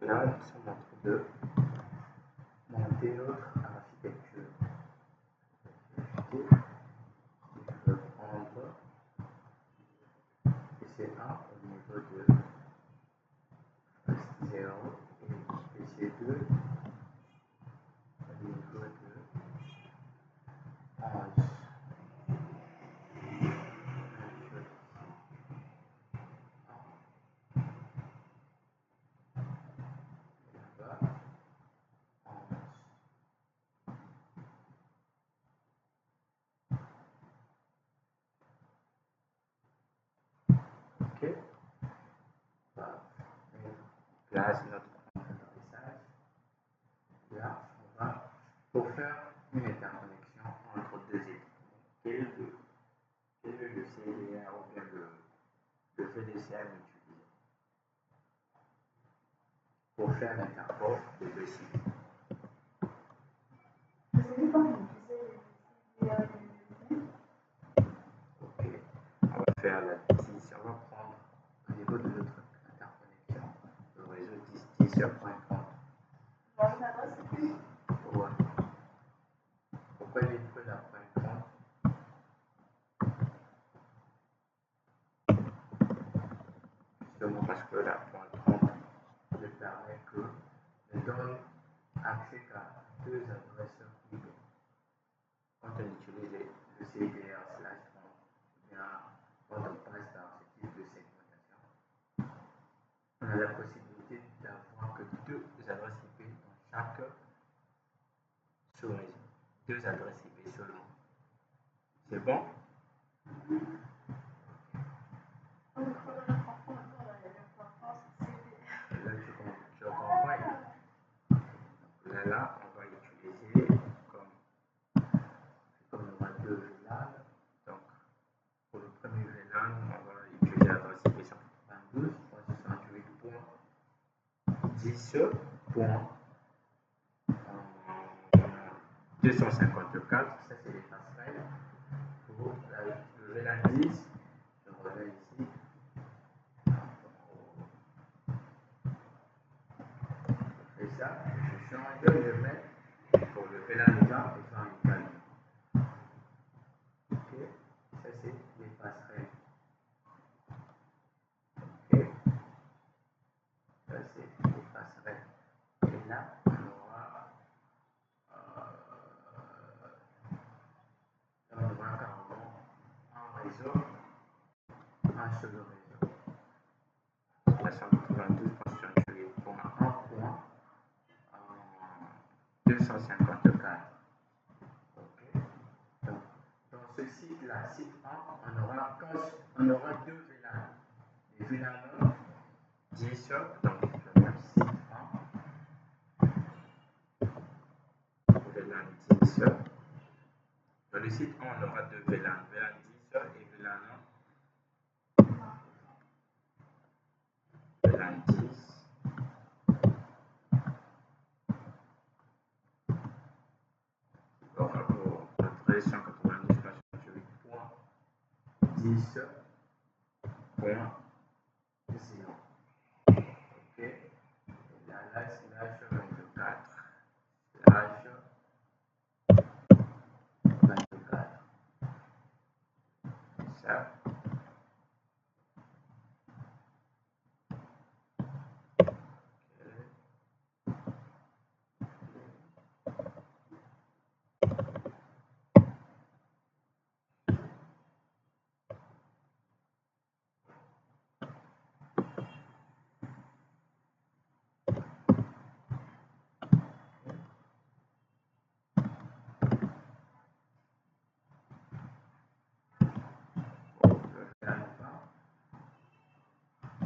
là, nous sommes en train de monter notre architecture. Je vais prendre PC1 au niveau de PC0 et PC2 au niveau de 11. Ok, place notre atterrissage. Là, on va pour faire une interconnexion entre deux équipes. Quel est le CDA ou bien le VDCA utilisé pour faire l'interport de deux sites? Ok, on va faire la 10, on va prendre au niveau de notre interconnexion le réseau 10.30. Ouais. Pourquoi j'ai pris la point 30? Justement parce que la point 30 ne permet que ne donne accès qu'à deux adresses privées. Quand on utilise le CDR/30, bien, quand on passe par ce type de segmentation, on a la possibilité d'avoir que deux adresses IP dans chaque sous-réseau. Deux adresses IP seulement. C'est bon? Là, tu comprends. Là, on va utiliser comme on aura deux VLAN. Donc, pour le premier VLAN, on va utiliser l'adresse IP 192.10.254. Ça, c'est les passerelles. Pour le VLAN 10, je reviens ici. Et ça, je change de le mettre pour le VLAN 20 et 20 également. Ok, ça c'est les passerelles. Ok, ça c'est les passerelles. Et là, on aura carrément un réseau, un seul réseau. La 192.1.1.254. Ok, donc dans ce site-là, site 1, on aura deux VLAN. Les VLAN 10, donc le même site 1, VLAN 10. Dans le site 1, on aura deux VLAN, VLAN 10 et VLAN 10. Donc, pour notre 192.10.0. Ok, là, slash 24. Slash 24. Ça.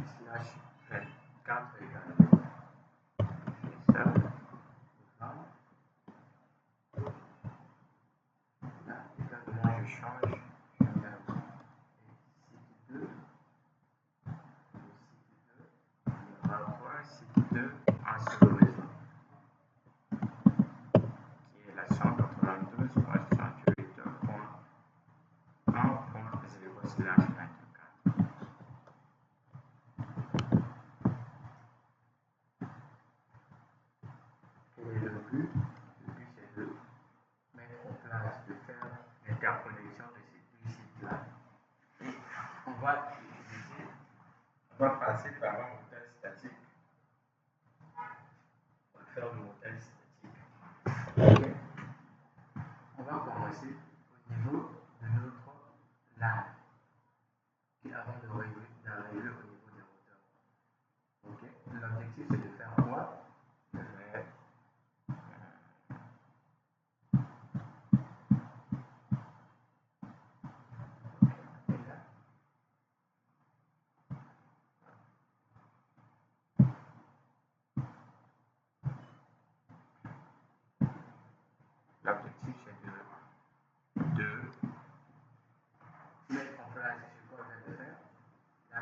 Slash 24 également. Ça. Là, également, je change. Je mets site 2. On va avoir site 2 en seul réseau, qui est la 192.168.1.0/24. va passer par un modèle statique. On va faire le modèle statique. Okay. On va commencer au niveau de notre lame. Et avant d'arriver au niveau des moteurs. Okay. L'objectif c'est de faire quoi? De faire l'objectif c'est de mettre en place ce qu'on vient de faire. Là,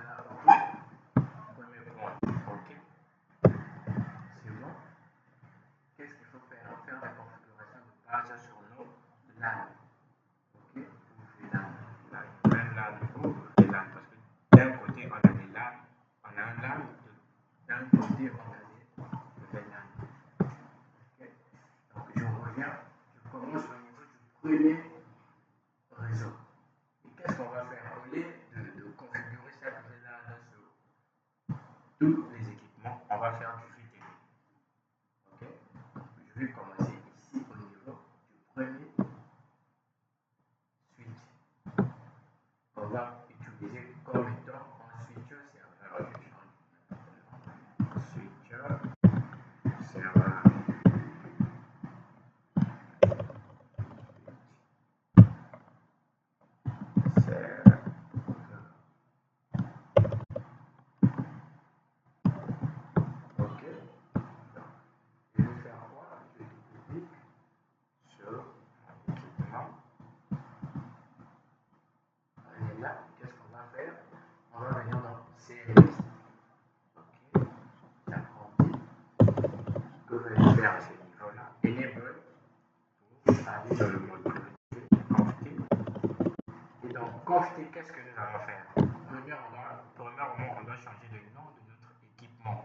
premier point. Ok. C'est bon. Qu'est-ce qu'il faut faire? Faire la configuration de base sur nos LAN. Ok. Ou VLAN. Même LAN ou VLAN. Parce que d'un côté on a des LAN, on a un LAN, d'un côté on a des VLAN. Ok. Donc je reviens, je commence au niveau du premier réseau. Et qu'est-ce qu'on va faire? Au lieu de configurer chaque VLAN sur tous les équipements, on va faire du VTP. Ok. Je vais commencer ici au niveau du premier switch qu'on va utiliser comme étant un switcher serveur. Switcher serveur. Ok. Donc, je vais faire quoi? Je clique sur mon équipement. Et là, qu'est-ce qu'on va faire? On va venir dans CMS. Ok. J'agrandis. Ce que je vais faire à ce niveau-là, enable pour aller dans le mode privilégié, config. Et donc, config, qu'est-ce que nous allons faire? Premièrement, on doit changer le nom de notre équipement.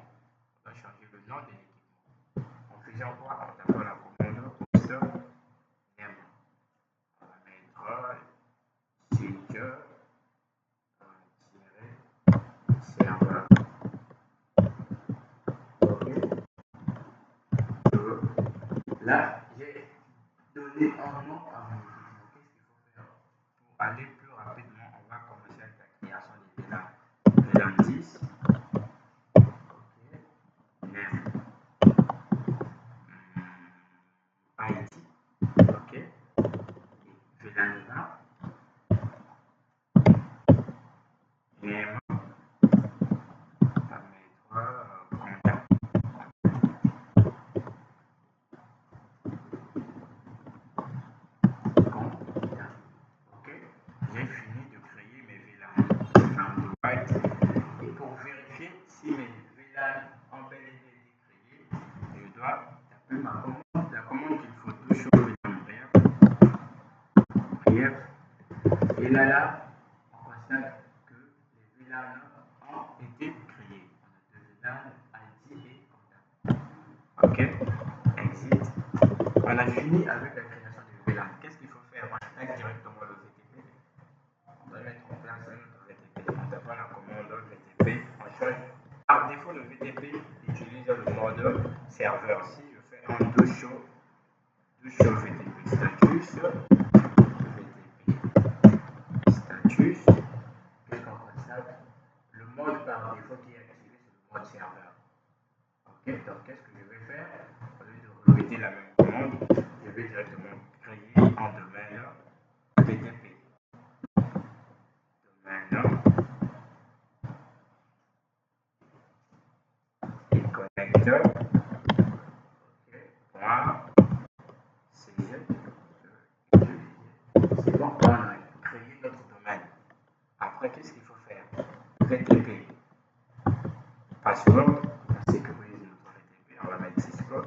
On doit changer le nom de l'équipement. En faisant quoi? En tapant la commande host name. On va mettre switcher serveur. Ok. Là, j'ai donné un nom à mon équipement. Qu'est-ce qu'il faut faire? Pour aller plus rapidement, on va commencer avec la création des VLAN. VLAN 10. Ok. Name. IT. Ok. VLAN 20. Name. On va mettre contact. Ok. J'ai fini de créer mes VLAN. Et pour vérifier si mes VLAN ont bel et bien été créés, je dois taper ma commande. La commande qu'il faut toujours bref. Et là, on constate que les VLAN ont été créés. On a deux VLAN, IT et contact. Ok. Exit. On a fini avec la création du VLAN. Qu'est-ce qu'il faut faire? On attaque directement le VTP. On va mettre en place notre VTP. On tape la commande VTP. On change. Par défaut, le VTP utilise le mode serveur. Si je fais un do show VTP status, qu'est-ce qu'on constate? Le mode par défaut qui est activé, c'est le mode serveur. Ok, donc qu'est-ce que je vais faire? Au lieu de répéter la même commande, je vais directement créer un domaine VTP. Domaine et connecteur. Ok, point CG. C'est bon, on a créé notre domaine. Après, qu'est-ce qu'il faut faire? VTP. Password, on va sécuriser notre VTP, on va mettre Cisco.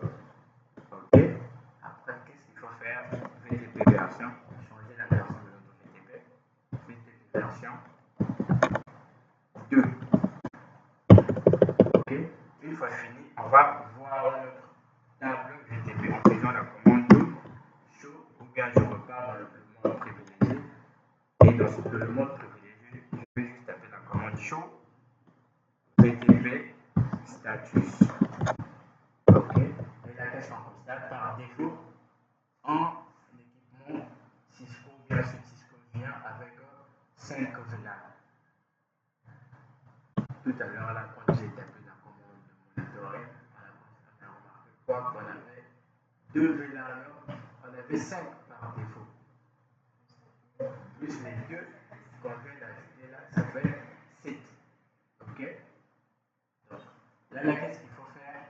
Ok. Après, qu'est-ce qu'il faut faire? VTP version, changer la version de notre VTP. VTP version 2. Ok. Une fois fini, on va voir notre table VTP en faisant la commande show, ou bien je repars dans le mode privilégié. Et dans le mode privilégié, je vais juste taper show VTP status. Ok. Et là, qu'est-ce qu'on constate? Par défaut, en équipement Cisco vient avec 5 VLAN. Tout à l'heure, là, quand j'ai tapé la commande de monitoring, on a remarqué quoi? Qu'on avait 2 VLAN, on avait 5 par défaut. Plus les 2 qu'on vient d'ajouter là, ça fait 7. Ok? Donc, là, qu'est-ce qu'il faut faire?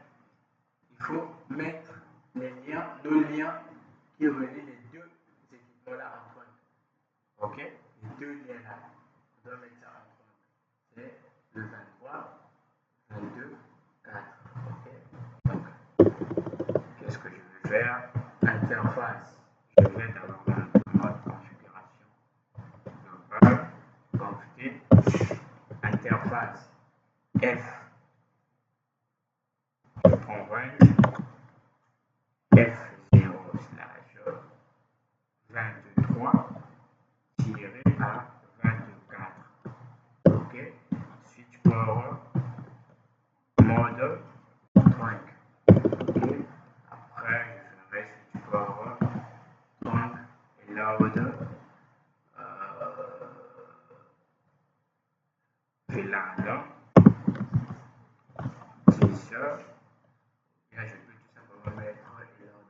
Il faut mettre les liens, nos liens qui relient les 2 équipements-là en point. Ok? Les 2 liens-là, on doit mettre ça en point. C'est le 23, 22, 4. Ok? Donc, qu'est-ce que je vais faire? Interface. Je vais d'abord dans le mode configuration globale, config, interface F. Je prends range F0 slash 23 tiré à 24. Ok? Switch port mode trunk. Ok? Après, je ferai switch port trunk et load VLAN 10. Là, je peux tout simplement mettre load VLAN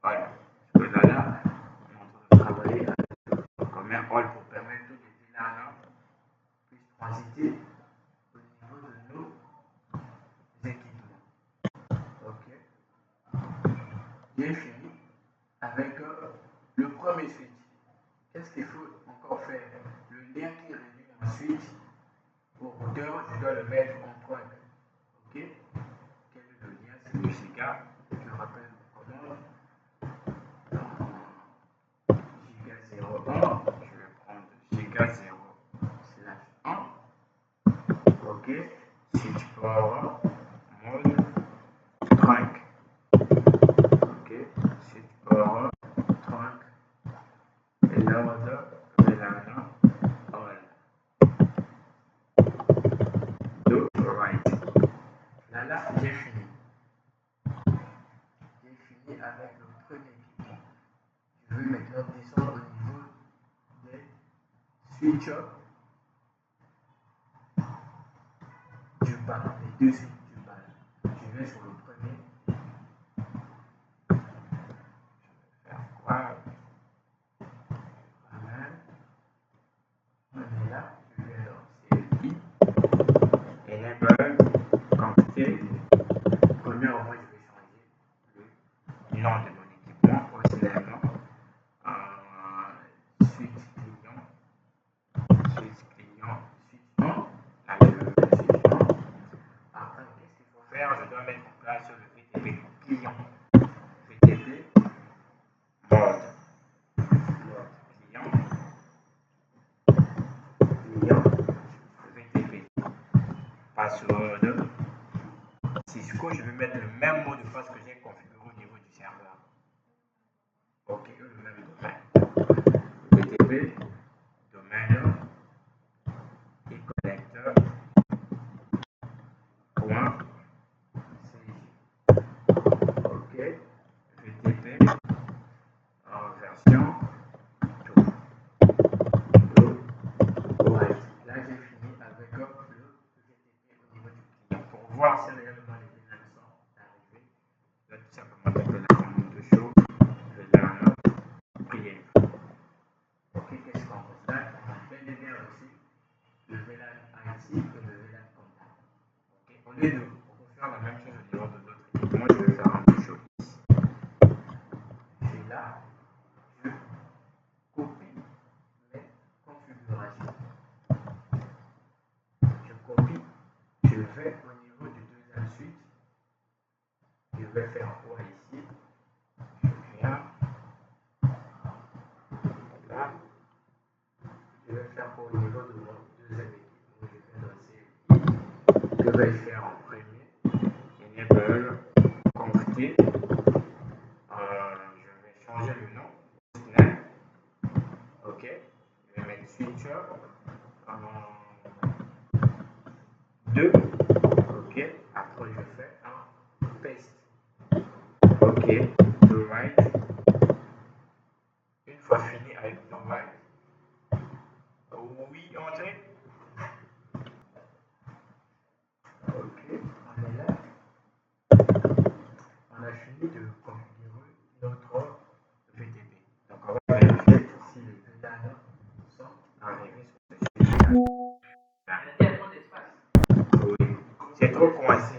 all. Parce que là, on est en train de travailler comme un all pour permettre que les VLAN puissent transiter au niveau de nos équipements. Ok. J'ai fini avec le premier switch. Qu'est-ce qu'il faut encore faire? Le lien qui relie mon switch au routeur, je dois le mettre en point. Ok? Quel est le lien? C'est le giga. Je rappelle comment giga 01. Je vais prendre giga 0 slash 1. Ok? Switch port mode trunk. Ok? Switch port trunk et load VLAN all. Do right. Là, j'ai fini. J'ai fini avec le premier équipement. Je veux maintenant descendre au niveau des switches du bas, les 2 switches du bas. Je vais sur le premier. Je vais faire quoi? Voilà. On est là. Je vais dans CLI. Enable. Quantité. Premièrement, je vais changer le nom de mon équipement. Originellement, switch client. Switch client. Switch 1. Là, je veux le switch 1. Après, qu'est-ce qu'il faut faire? Je dois mettre en place le VTP client. VTP mode. Mode client. Client. VTP. Password. Cisco, je vais mettre le même mot de passe que j'ai configuré au niveau du serveur. Ok, le même domaine. VTP, domaine et connecteur. Point. Ok, VTP en version tout. Ouais. Là, j'ai fini avec le VTP au niveau du client. Pour voir si réellement les VLAN sont arrivés, là, tout simplement, taper la commande de show VLAN prière. Ok, qu'est-ce qu'on constate? On a bel et bien aussi le VLAN IT et le VLAN comptable. Ok, au lieu de faire la même chose au niveau de l'autre équipement, je vais faire un peu chaud ici. Et là, je copie mes configurations. Je copie, je vais au niveau du deuxième switch. Je vais faire quoi ici? Je viens là. Je vais faire quoi au niveau de mon deuxième équipement? Je vais dans CLI. Je vais faire en premier enable quantité. Je vais changer le nom. Ok. Je vais mettre switcher. Ok, le right. Une fois fini avec le right. Oui, André. Ok, on est là. On a fini de configurer notre VTP. Donc on va vérifier si les VLAN sont arrivés sur ce sujet. Il y a trop d'espace. Oui, c'est trop coincé.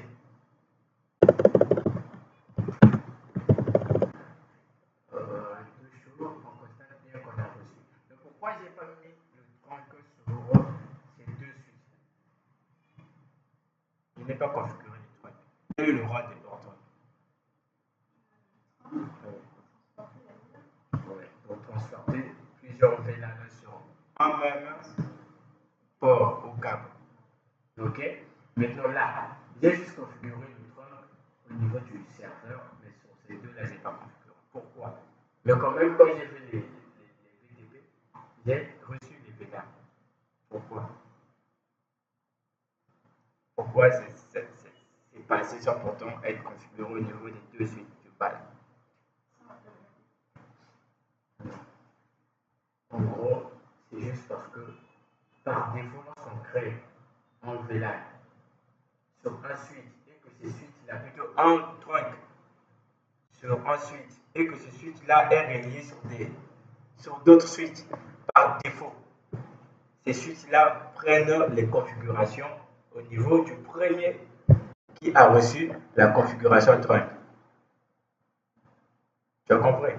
Deux jours, on constate bien qu'on a reçu. Donc pourquoi j'ai pas mis le trunk sur ces deux suites? Il n'est pas configuré le trunk. Quel est le rôle des porteurs? Ouais, pour transporter plusieurs VLAN sur un même port au câble. Ok? Maintenant là, j'ai juste configuré le trunk au niveau du serveur, mais sur ces deux-là, je n'ai pas configuré. Pourquoi? Mais quand même, quand j'ai fait les VTP, j'ai reçu les VLAN. Pourquoi? Pourquoi c'est passé sans pourtant être configuré au niveau des deux suites du BAL? En gros, c'est juste parce que par défaut, lorsqu'on crée un VLAN sur un suite et que ces suites-là, plutôt un trunk sur un suite et que ce suite-là est relié sur d'autres suites par défaut, ces suites-là prennent les configurations au niveau du premier qui a reçu la configuration trunk. Tu as compris?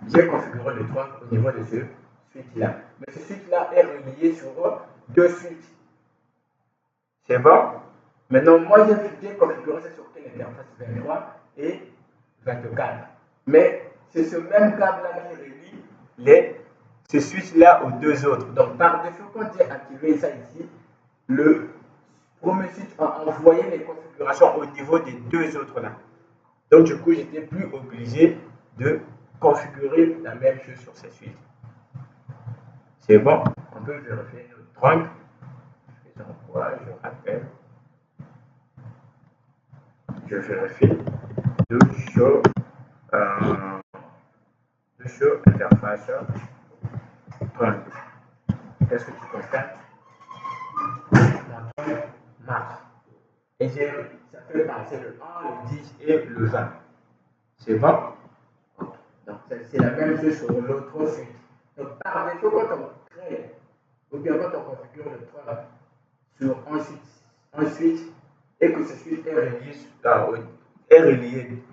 J'ai configuré le trunk au niveau de ce suite-là. Mais ce suite-là est relié sur deux suites. C'est bon? Maintenant, moi, j'ai configuré ça sur quelle interface 23 et 24. Mais c'est ce même câble-là qui relie ce switch-là aux deux autres. Donc, par défaut, quand j'ai activé ça ici, le premier switch a envoyé les configurations au niveau des deux autres-là. Donc, du coup, j'étais plus obligé de configurer la même chose sur ces suites. C'est bon? On peut vérifier notre trunk. Faisons quoi? Je rappelle. Je vérifie. Do show interface trunk. Qu'est-ce que tu constates? Mon trunk marche. Et ça fait passer le 1, le 10 et le 20. C'est bon? Donc c'est la même chose sur l'autre suite. Donc par défaut, quand on crée, ou bien quand on configure le trunk sur un switch et que ce switch est relié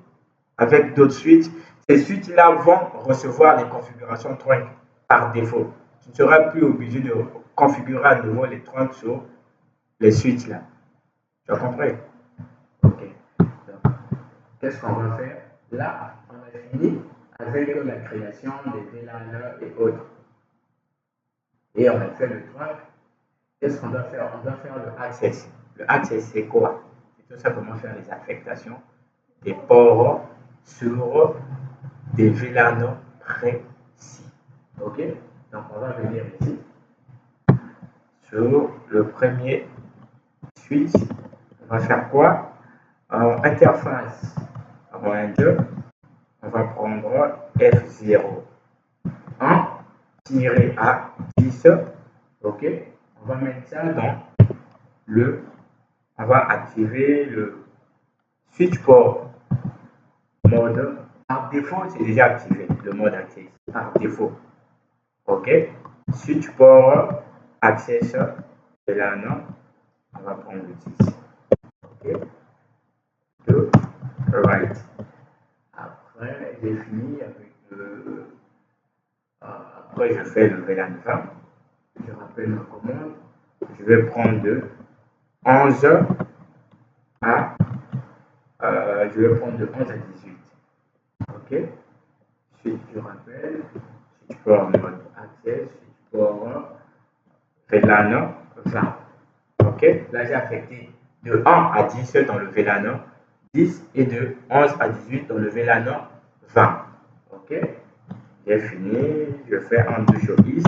avec d'autres suites, ces suites-là vont recevoir les configurations trunk par défaut. Tu ne seras plus obligé de configurer à nouveau les trunks sur les suites là. Tu as compris? Ok. Donc, qu'est-ce qu'on va faire? Là, on a fini avec la création des VLAN et autres. Et on a fait le trunk. Qu'est-ce qu'on doit faire? On doit faire le access. Le access, c'est quoi? C'est tout simplement faire les affectations des ports sur des VLAN précis. Ok? Donc, on va venir ici sur le premier switch. On va faire quoi? Interface range. On va prendre F0 1-A 10. Ok? On va mettre ça dans on va activer le switch port mode. Par défaut, c'est déjà activé, le mode access. Par défaut. Ok? Switch port access et là, non. On va prendre le 10. Ok? To right. Après, j'ai fini avec après, je fais le VLAN 20. Je rappelle ma commande. Je vais prendre de 11 à je vais prendre de 11 à 18. Ok? Suite je rappelle, suite port mode access, suite port VLAN 20. Ok? Là, j'ai affecté de 1 à 10 dans le VLAN 10 et de 11 à 18 dans le VLAN 20. Ok? J'ai fini, je fais un deux show is,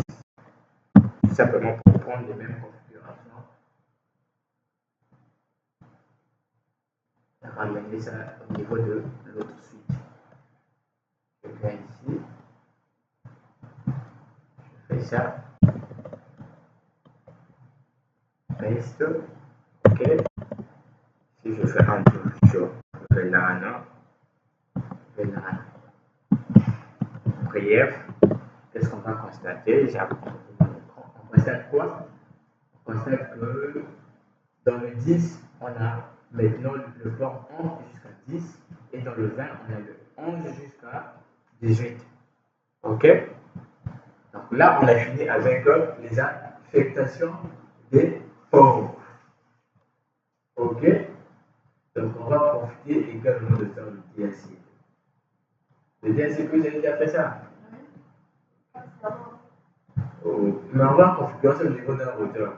tout simplement pour prendre les mêmes configurations. Ramener ça au niveau de l'autre suite. ça. Paste. Ok. Si je fais un tour sur VLAN, brief, qu'est-ce qu'on va constater? On constate quoi? On constate que dans le 10, on a maintenant le port 11 jusqu'à 10 et dans le 20, on a le 11 jusqu'à 18. Ok? Donc là, on a fini avec les affectations des ports. Ok? Donc on va profiter également de faire le DLCP. Le DLCP, vous avez déjà fait ça? Oh, mais on va configurer ça au niveau d'un routeur.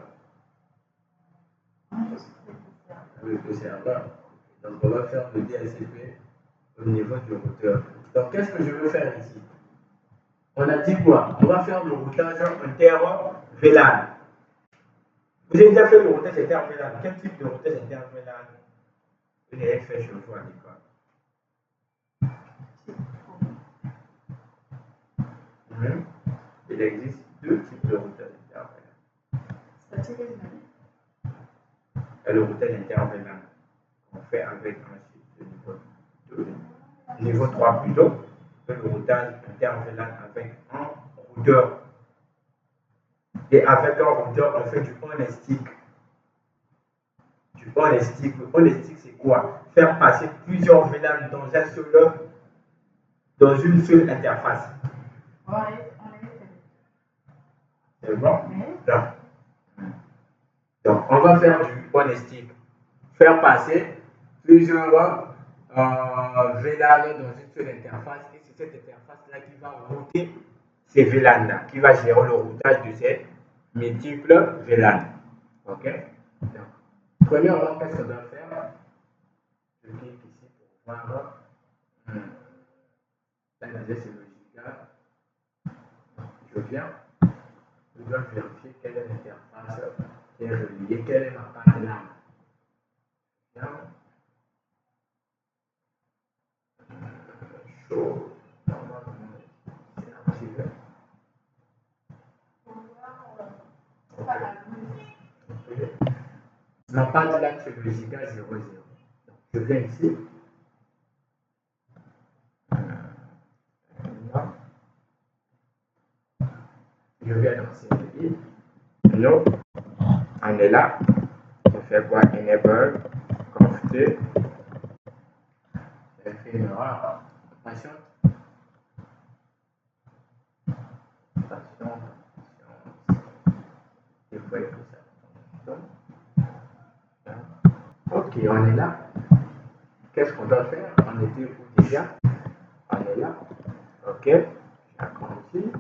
Avec le serveur. Donc on va faire le DLCP au niveau du routeur. Donc qu'est-ce que je veux faire ici? On a dit quoi? On va faire le routage inter-VLAN. Vous avez déjà fait le routage inter-VLAN? Quel type de routage inter-VLAN vous avez fait chez vous à l'école? Il existe deux types de routage inter-VLAN. Et le routage inter-VLAN qu'on fait avec ensuite le niveau 2, niveau 3 plutôt, le routage inter-VLAN avec un routeur. Et avec un routeur, on fait du on-stick. Du on-stick. Le on-stick, c'est quoi? Faire passer plusieurs VLAN dans une seule interface. C'est bon? Donc, on va faire du on-stick. Faire passer plusieurs VLAN dans une seule interface. Et c'est cette interface-là qui va router ces VLAN-là, qui va gérer le routage de ces multiples VLAN. Ok? Donc, premièrement, qu'est-ce qu'on doit faire? Je clique ici pour voir. Là, c'est le giga. Je viens. Je dois vérifier quelle est l'interface qui est reliée, quelle est ma patte LAN. Chaud. Normalement, c'est activé. Ma patte LAN, c'est le giga 00. Donc, je viens ici. Je viens dans CLI. Nous, on est là. Je fais quoi? Enable, conft. J'ai fait une erreur. Patiente. Il faut écrire ça. Ok, on est là. Qu'est-ce qu'on doit faire? On était où déjà? On est là. Ok. J'agrandis.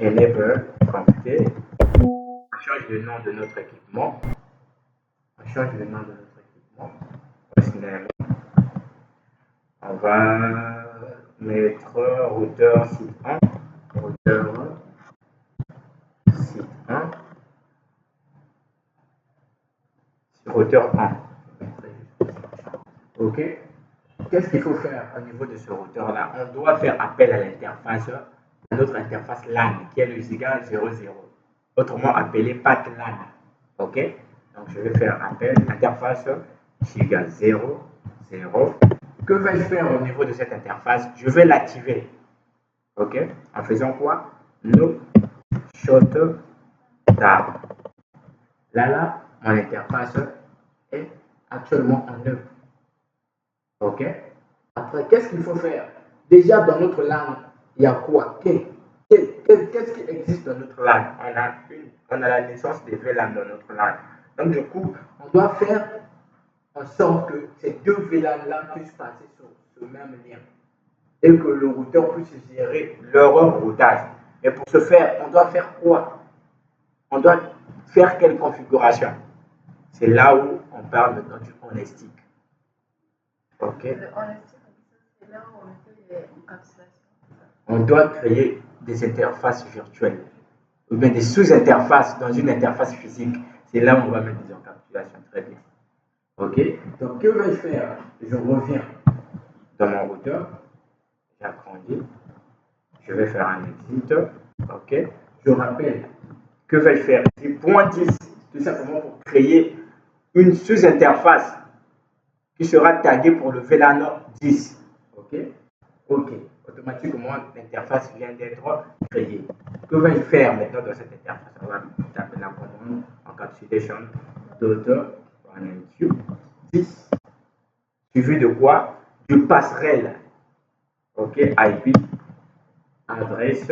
Enable, conft. On change le nom de notre équipement. On change le nom de notre équipement. Personnellement. On va mettre routeur site 1. Routeur site 1. Routeur 1. Ok. Qu'est-ce qu'il faut faire au niveau de ce routeur-là? On doit faire appel à l'interface, à notre interface LAN, qui est le giga 00. Autrement appelé path LAN. Ok. Donc je vais faire appel à l'interface giga 00. Que vais-je faire au niveau de cette interface? Je vais l'activer. Ok. En faisant quoi? No shut tab. Là, mon interface est actuellement en œuvre. Ok. Après, qu'est-ce qu'il faut faire? Déjà, dans notre LAN, il y a quoi? Qu'est-ce qui existe dans notre LAN? On a la naissance des VLAN dans notre LAN. Donc, du coup, on doit faire en sorte que ces deux VLAN-là puissent passer sur ce même lien et que le routeur puisse gérer leur routage. Et pour ce faire, on doit faire quoi? On doit faire quelle configuration? C'est là où on parle maintenant du on-stick. Ok. Le on-stick, c'est là où on fait l'encapsulation. On doit créer des interfaces virtuelles ou bien des sous-interfaces dans une interface physique. C'est là où on va mettre des encapsulations. Très bien. Ok. Donc, que vais-je faire? Je reviens dans mon routeur. J'agrandis. Je vais faire un exit. Ok. je rappelle, que vais-je faire ici? Point 10, tout simplement pour créer une sous-interface qui sera taguée pour le VLAN 10. OK? OK. Automatiquement, l'interface vient d'être créée. Que vais-je faire maintenant dans cette interface? On va taper la commande encapsulation .1NQ 10 suivi de quoi? Du passerelle. OK? IP adresse.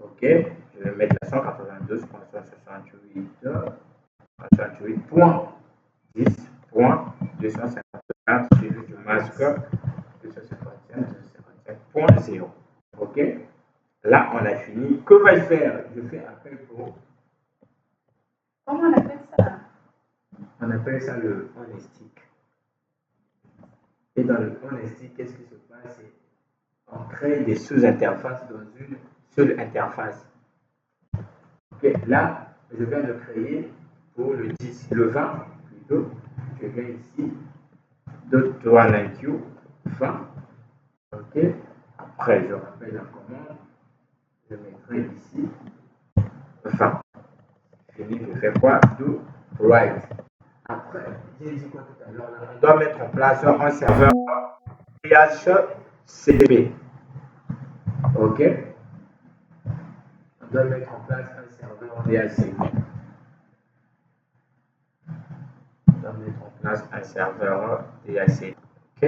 OK? Je vais mettre la 192.168.10.251 suivi du masque 255.255.0. OK? Là, on a fini. Que vais-je faire? Je fais appel pour. Comment on appelle ça? On appelle ça le on-stick. Et dans le on-stick, qu'est-ce qui se passe? On crée des sous-interfaces dans une seule interface. Okay. Là, je viens de créer pour le 10, le 20 plutôt. Je viens ici, .1NQ 20. OK. Après, je rappelle la commande. Je mettrai ici 20. Fini, je fais quoi? Do write. Après, j'ai dit quoi tout à l'heure? On doit mettre en place un serveur DHCP. OK? On doit mettre en place un serveur DHCP. On doit mettre en place un serveur DHCP. OK?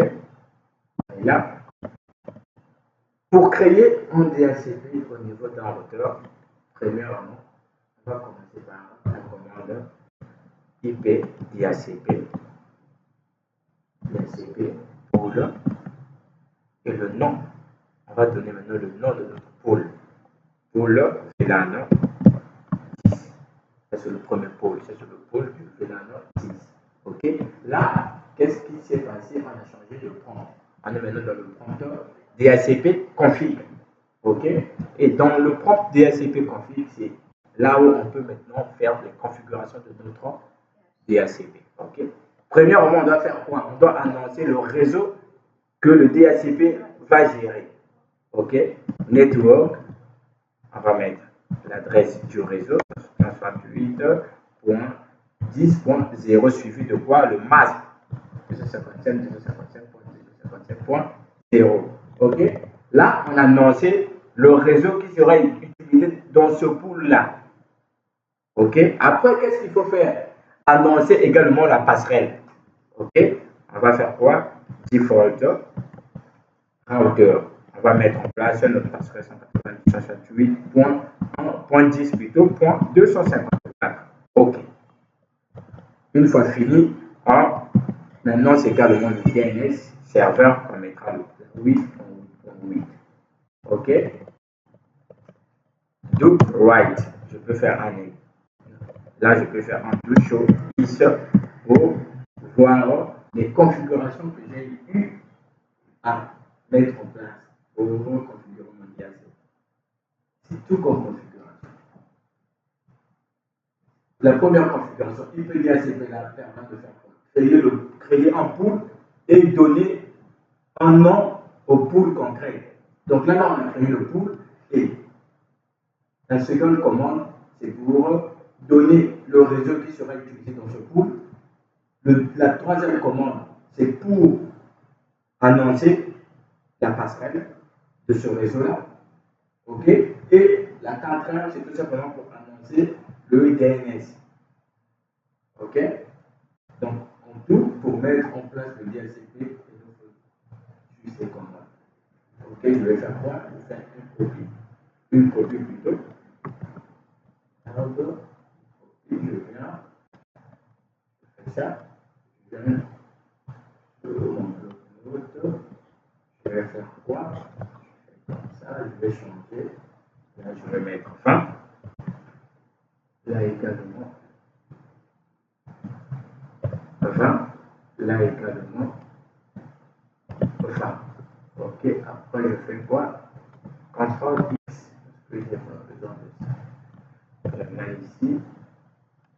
Et là, pour créer un DHCP au niveau d'un routeur, premièrement, on va commencer par la commande IP DHCP. DHCP pool. Et le nom, on va donner maintenant le nom de notre pôle. Pôle VLAN 10. Ça, c'est le premier pôle. Ça, c'est le pôle du VLAN 10. OK? Là, qu'est-ce qui s'est passé? On a changé de prompt. On est maintenant dans le prompt DHCP config. OK? Et dans le prompt DHCP config, c'est là où on peut maintenant faire les configurations de notre DHCP. OK? Premièrement, on doit faire quoi? On doit annoncer le réseau que le DHCP va gérer. OK? Network, on va mettre l'adresse du réseau 168.10.0 suivi de quoi? Le masque 255.255.0. OK? Là, on a annoncé le réseau qui sera utilisé dans ce pool-là. OK? Après, qu'est-ce qu'il faut faire? Annoncer également la passerelle. OK? On va faire quoi? Default router. On va mettre en place notre passerelle 198.1.10 plutôt, .254. OK. Une fois fini, maintenant c'est également le DNS serveur qu'on mettra le 8.8. OK. Do write. Je peux faire un là, je peux faire un do show ici pour voir les configurations que j'ai eu à mettre en place pour reconfigurer mon DHCP. C'est tout comme configuration. La première configuration, IP DHCP là permet de faire quoi? Créer un pool et donner un nom au pool concret. Donc là, on a créé le pool et la seconde commande, c'est pour donner le réseau qui sera utilisé dans ce pool. La troisième commande, c'est pour annoncer la passerelle de ce réseau-là. OK? Et la quatrième, c'est tout simplement pour annoncer le DNS. OK? Donc, en tout, pour mettre en place le DHCP, il faut juste ces commandes. OK? Je vais faire quoi? Je vais faire une copie plutôt. Alors, je viens, je fais ça. Je viens sur mon bloc-notes. Je vais faire quoi? Je fais comme ça, je vais changer. Là, je vais mettre fin. Là également 20. Là également 20. OK, après je fais quoi? CTRL X. Parce que j'ai pas besoin de ça. Je mets ici.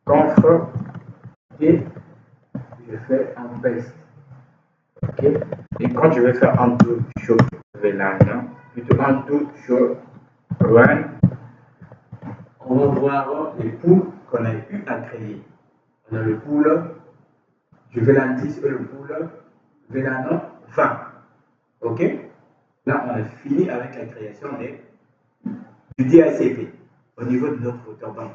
CTRL T. Je fais un paste. OK. Et quand je vais faire un do show VLAN, plutôt un do show run on va voir les pools qu'on a eu à créer. On a le pool du VLAN 10 et le pool VLAN 20. Ok? Là, on a fini avec la création du DHCP au niveau de notre routeur. Donc,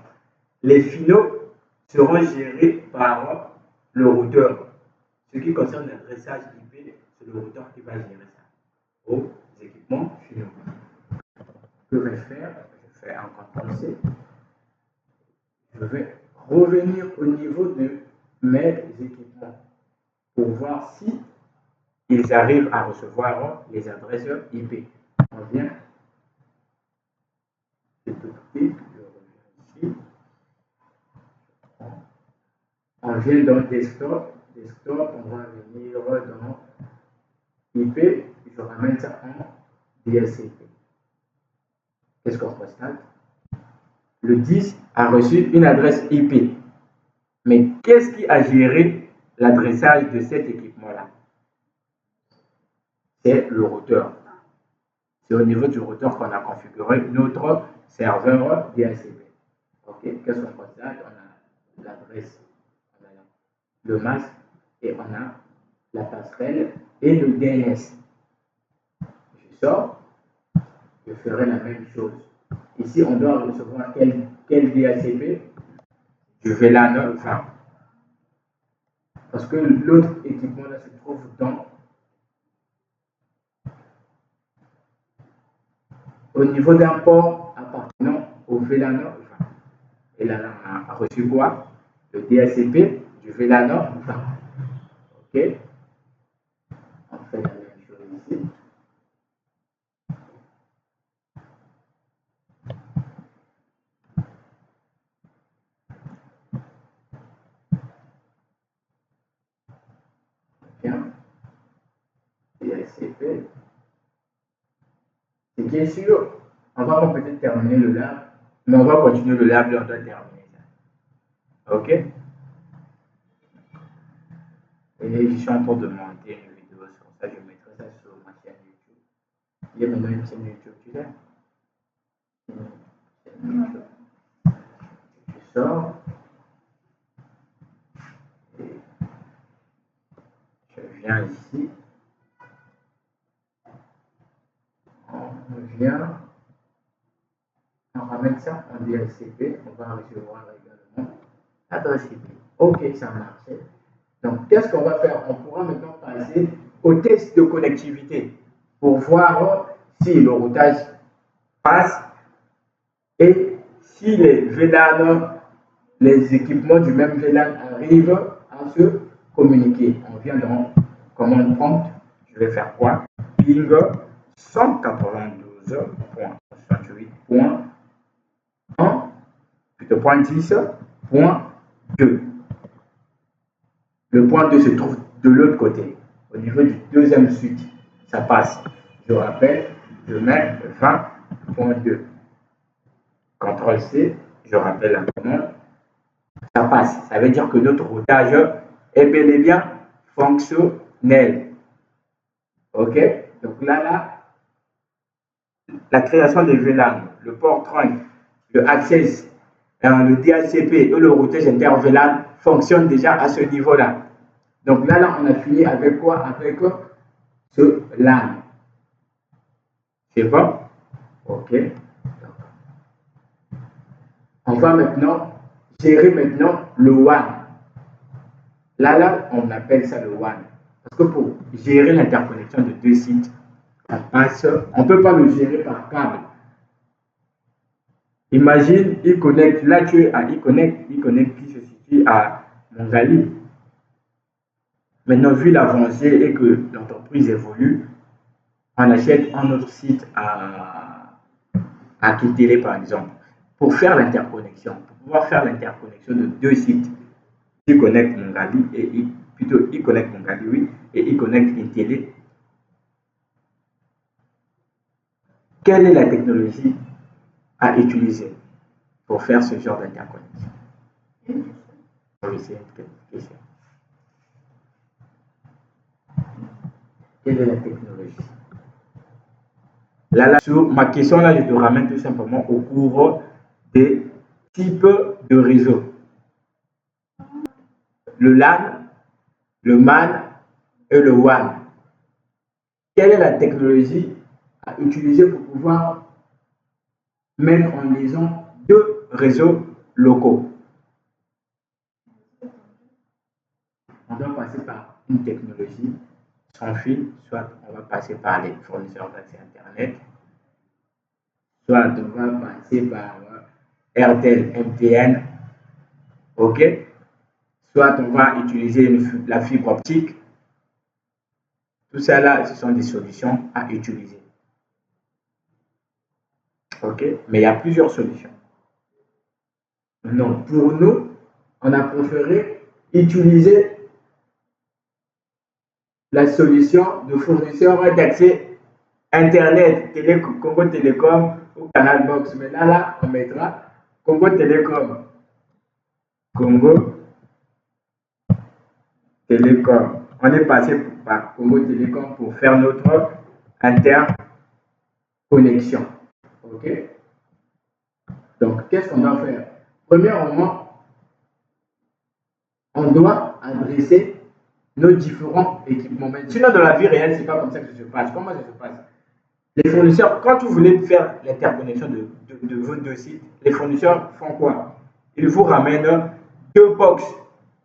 les finaux seront gérés par le routeur. Ce qui concerne l'adressage IP, c'est le routeur qui va gérer ça aux équipements finaux. Je vais faire, je fais un CTRL-C. Je vais revenir au niveau de mes équipements pour voir si ils arrivent à recevoir les adresses IP. On vient, c'est tout petit, je reviens ici. On vient dans Desktop, on va venir dans IP, je ramène ça en DHCP. Qu'est-ce qu'on constate? Le 10 a reçu une adresse IP. Mais qu'est-ce qui a géré l'adressage de cet équipement-là? C'est le routeur. C'est au niveau du routeur qu'on a configuré notre serveur DHCP. Ok, qu'est-ce qu'on constate? On a l'adresse, on a le masque et on a la passerelle et le DNS. Je sors, je ferai la même chose. Ici, on doit recevoir quel DHCP? Du VLAN 20. Parce que l'autre équipement là se trouve au niveau d'un port appartenant au VLAN 20. Et là, on a reçu quoi? Le DHCP du VLAN 20. Ok? On fait la même chose ici. Bien. DHCP. Et bien sûr, on va peut-être terminer le lab, mais on va continuer le lab et on doit terminer ça. Ok? Et je suis en train de monter une vidéo sur ça, je mettrai ça sur ma chaîne YouTube. Il y a maintenant une chaîne YouTube, tu sais? Je sors. Et je viens ici. On vient. On ramène ça en DHCP. On va recevoir également l'adresse IP. Ok, ça marche. Donc, qu'est-ce qu'on va faire? On pourra maintenant passer au test de connectivité pour voir si le routage passe et si les VLAN, les équipements du même VLAN arrivent à se communiquer. On vient dans commande prompt. Je vais faire quoi? Ping 192.68.1 plutôt point 10.2. Le point 2 se trouve de l'autre côté, au niveau du deuxième suite. Ça passe. Je rappelle, je mets 20.2. CTRL-C, je rappelle la commande. Ça passe. Ça veut dire que notre routage est bel et bien fonctionnel. Ok? Donc là, la création des VLAN, le port 30, le access, le DHCP et le routage inter-VLAN fonctionnent déjà à ce niveau-là. Donc là, on a fini avec quoi? Avec ce LAN. C'est bon? Ok. On va maintenant gérer le WAN. Là, on appelle ça le WAN. Parce que pour gérer l'interconnexion de deux sites, on ne peut pas le gérer par câble. Imagine, iConnect, là tu es à iConnect qui se situe à Mongali. Maintenant, vu l'avancée et que l'entreprise évolue, on achète un autre site à Kitele par exemple. Pour faire l'interconnexion, pour pouvoir faire l'interconnexion de deux sites, iConnect Mongali et plutôt iConnect Mongali, oui, et iConnect Kitele. Quelle est la technologie à utiliser pour faire ce genre d'interconnexion? Oui, c'est une question. Quelle est la technologie? Là, sur ma question, là, je te ramène tout simplement au cours des types de réseaux. Le LAN, le MAN et le WAN. Quelle est la technologie à utiliser pour pouvoir mettre en liaison deux réseaux locaux? On doit passer par une technologie sans fil, soit on va passer par les fournisseurs d'accès Internet, soit on va passer par RTL, MTN, ok? Soit on va utiliser la fibre optique. Tout ça là, ce sont des solutions à utiliser. Ok? Mais il y a plusieurs solutions. Non, pour nous, on a préféré utiliser la solution de fournisseur d'accès Internet, Congo Télécom ou Canal Box. Mais là, on mettra Congo Télécom. Congo Télécom. On est passé par Congo Télécom pour faire notre interconnexion. Ok? Donc, qu'est-ce qu'on doit faire? Premièrement, on doit adresser nos différents équipements. Mais sinon, dans la vie réelle, ce n'est pas comme ça que ça se passe. Comment ça se passe? Les fournisseurs, quand vous voulez faire l'interconnexion de vos deux sites, les fournisseurs font quoi? Ils vous ramènent deux box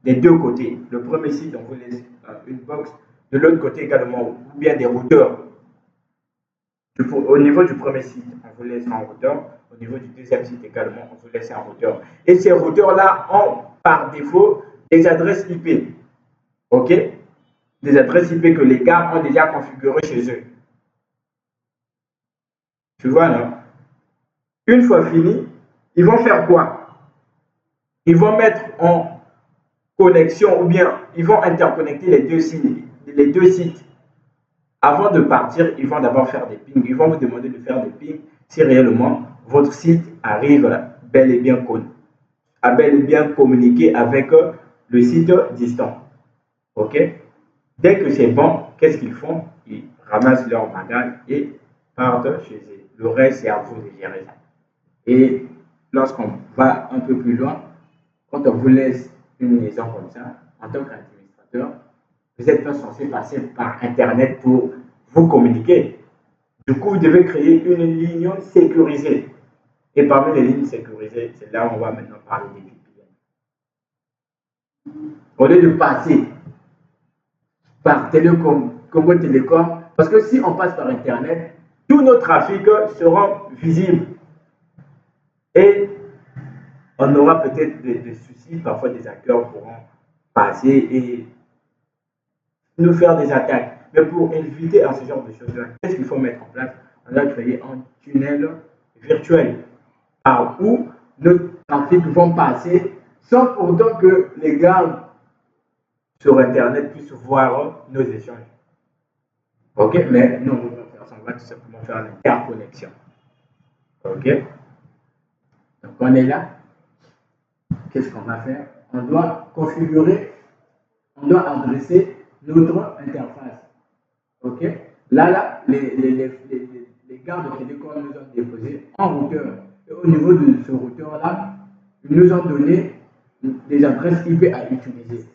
des deux côtés. Le premier site, on vous laisse une box. De l'autre côté également, ou bien des routeurs. Au niveau du premier site, on vous laisse un routeur. Au niveau du deuxième site également, on vous laisse un routeur. Et ces routeurs-là ont par défaut des adresses IP. OK? Des adresses IP que les gars ont déjà configurées chez eux. Tu vois là? Une fois fini, ils vont faire quoi? Ils vont mettre en connexion ou bien ils vont interconnecter les deux sites. Avant de partir, ils vont d'abord faire des pings. Ils vont vous demander de faire des pings si réellement votre site arrive bel et bien communiquer avec le site distant. OK? Dès que c'est bon, qu'est-ce qu'ils font? Ils ramassent leur bagage et partent chez eux. Le reste, c'est à vous de gérer ça. Et lorsqu'on va un peu plus loin, quand on vous laisse une liaison comme ça, en tant qu'administrateur, vous n'êtes pas censé passer par Internet pour vous communiquer. Du coup, vous devez créer une ligne sécurisée. Et parmi les lignes sécurisées, c'est là où on va maintenant parler des VPN. Au lieu de passer par Congo Télécom, parce que si on passe par Internet, tous nos trafics seront visibles. Et on aura peut-être des soucis, parfois des hackers pourront passer et nous faire des attaques. Mais pour éviter ce genre de choses-là, qu'est-ce qu'il faut mettre en place? On doit créer un tunnel virtuel par où nos trafics vont passer sans pourtant que les gars sur Internet puissent voir nos échanges. Ok? Mais nous, on va faire ça, on va tout simplement faire l'interconnexion. Ok? Donc, on est là. Qu'est-ce qu'on va faire? On doit configurer, on doit adresser notre interface. Ok? Là, les gars de télécom nous ont déposé un routeur. Et au niveau de ce routeur-là, ils nous ont donné des adresses IP à utiliser.